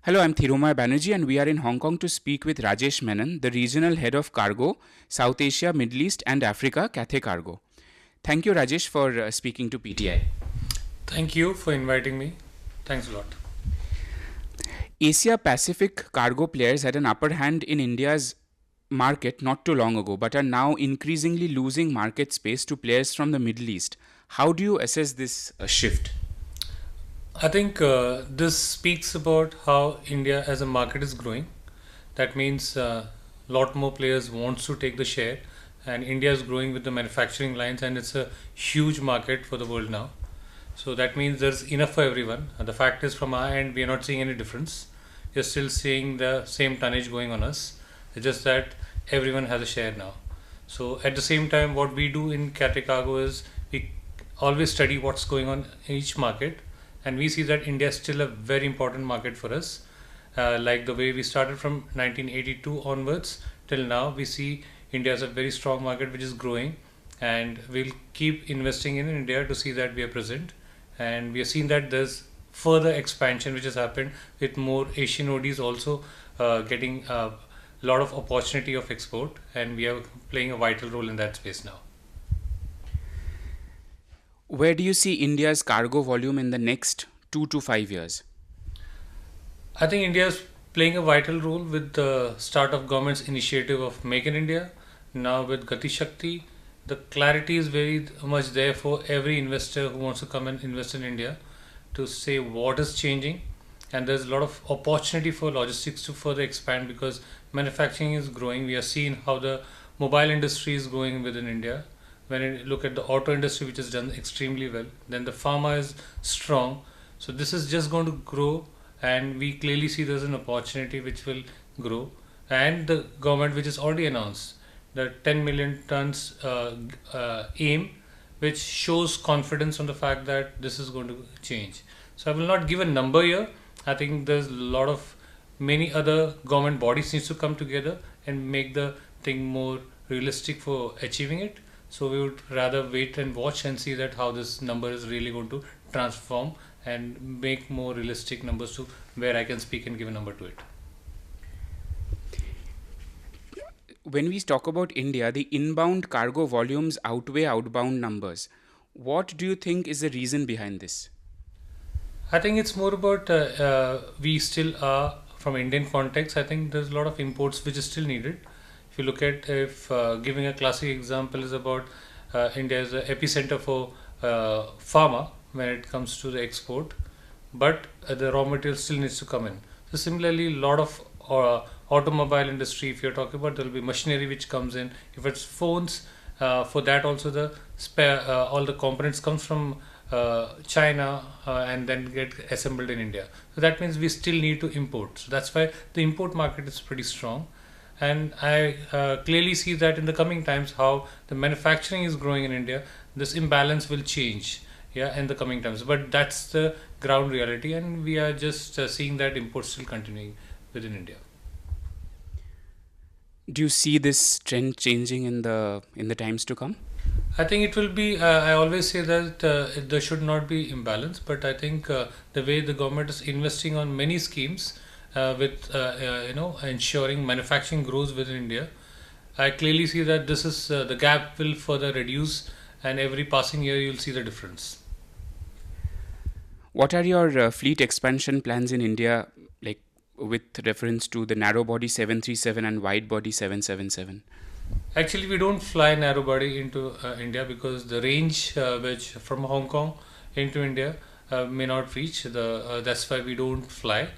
Hello, I'm Thirumai Banerjee, and we are in Hong Kong to speak with Rajesh Menon, the Regional Head of Cargo, South Asia, Middle East, and Africa, Cathay Cargo. Thank you, Rajesh, for speaking to PTI. Thank you for inviting me. Thanks a lot. Asia Pacific cargo players had an upper hand in India's market not too long ago, but are now increasingly losing market space to players from the Middle East. How do you assess this shift? I think this speaks about how India as a market is growing. That means a lot more players wants to take the share, and India is growing with the manufacturing lines, and it's a huge market for the world now. So that means there's enough for everyone. And the fact is, from our end, we are not seeing any difference. We're still seeing the same tonnage going on us. It's just that everyone has a share now. So at the same time, what we do in Cathay Cargo is we always study what's going on in each market, and we see that India is still a very important market for us. Like the way we started from 1982 onwards till now, we see India as a very strong market which is growing, and we'll keep investing in India to see that we are present. And we have seen that there's further expansion which has happened with more Asian ODs also getting a lot of opportunity of export, and we are playing a vital role in that space now. Where do you see India's cargo volume in the next 2 to 5 years? I think India is playing a vital role with the start of government's initiative of Make in India. Now with Gati Shakti, the clarity is very much there for every investor who wants to come and invest in India to say what is changing, and there's a lot of opportunity for logistics to further expand because manufacturing is growing. We are seeing how the mobile industry is growing within India. When you look at the auto industry, which has done extremely well, then the pharma is strong. So this is just going to grow, and we clearly see there's an opportunity which will grow. And the government, which has already announced the 10 million tons aim, which shows confidence on the fact that this is going to change. So I will not give a number here. I think there's a lot of many other government bodies needs to come together and make the thing more realistic for achieving it. So we would rather wait and watch and see that how this number is really going to transform and make more realistic numbers to where I can speak and give a number to it. When we talk about India, the inbound cargo volumes outweigh outbound numbers. What do you think is the reason behind this? I think it's more about we still are from Indian context. I think there's a lot of imports which is still needed. If you look at if giving a classic example is about India as an epicenter for pharma when it comes to the export, but the raw material still needs to come in. So similarly, a lot of automobile industry, if you're talking about, there will be machinery which comes in. If it's phones, for that also the spare all the components comes from China and then get assembled in India. So that means we still need to import. So that's why the import market is pretty strong. And I clearly see that in the coming times how the manufacturing is growing in India, this imbalance will change, yeah, in the coming times. But that's the ground reality, and we are just seeing that imports still continuing within India. Do you see this trend changing in the times to come? I think it will be. I always say that there should not be imbalance, but I think the way the government is investing on many schemes with ensuring manufacturing grows within India, I clearly see that this is the gap will further reduce, and every passing year you'll see the difference. What are your fleet expansion plans in India, like with reference to the narrow body 737 and wide body 777? Actually, we don't fly narrow body into India because the range which from Hong Kong into India may not reach. That's why we don't fly.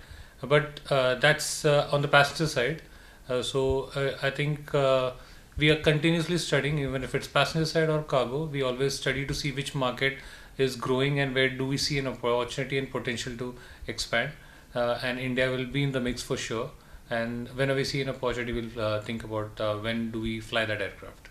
But that's on the passenger side. I think we are continuously studying, even if it's passenger side or cargo. We always study to see which market is growing and where do we see an opportunity and potential to expand. And India will be in the mix for sure. And whenever we see an opportunity, we'll think about when do we fly that aircraft.